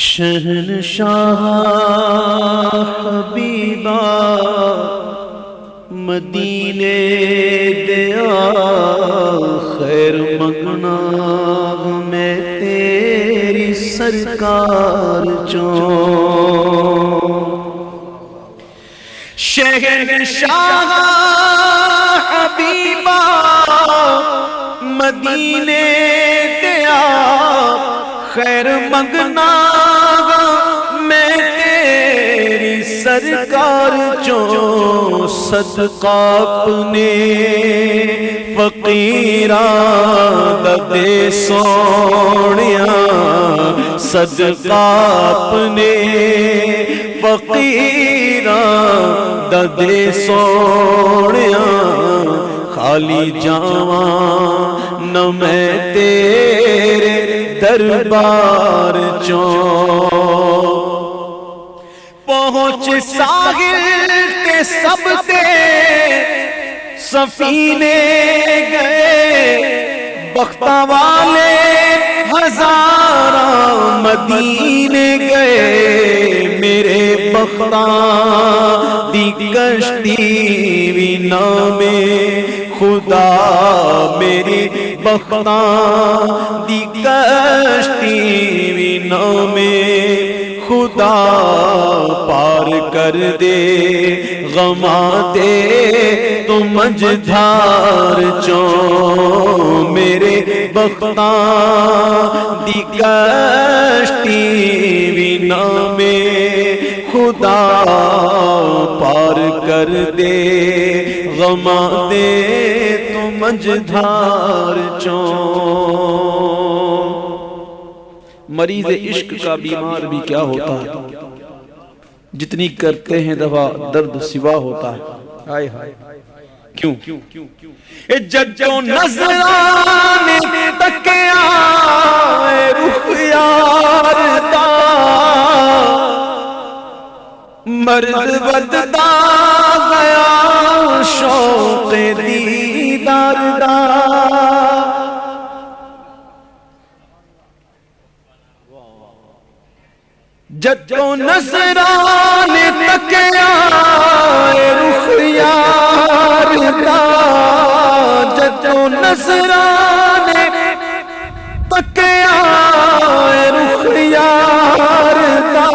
شہنشاہ حبیبا مدینے دیا خیر منگنا میں تیری سرکار چوں شہنشاہ حبیبا مدینے دیا خیر منگنا میں تیری سرکار چوں صدقہ اپنے فقیراں دا دے سونیاں صدقہ اپنے فقیراں دا دے سونیاں خالی جاواں نہ میں تیرے دربار چوں پہنچ ساحل تے سب تے سفینے گئے بختاں والے ہزاراں مدینے گئے میرے بختاں دی کشتی وی نامے خدا میری بختاں دی کشتی وی نامے خدا پار کر دے غماں دے تو مجھدار چوں میرے بختاں دی کشتی وی نامے خدا پار کر دے غماں دے تو مجھدار چوں مریض عشق کا بیمار بھی کیا ہوتا ہے جتنی کرتے ہیں دوا درد سوا ہوتا ہے آئے ہائے کیوں ججوں نظرانے تکیا رخ یار دا مرد بددا گیا شوق دیدار دا ججوں نظرانے تکیا رخ یار دا ججوں نظرانے تکیا رخ یار دا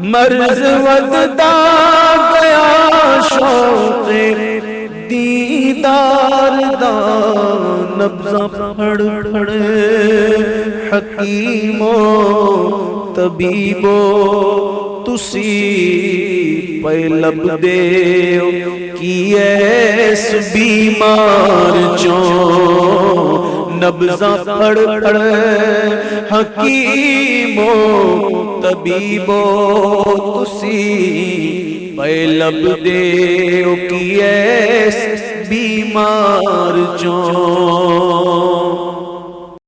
مرض وددا گیا شوق دیدار دا نبضاں پھڑ پھڑ حکیمو طبیبو تسی پہ لب دیو کی ایس بیمار چوں نبضاں پھڑ پھڑ حکیمو طبیبو تسی پہ لب دیو کی ایس بیمار چوں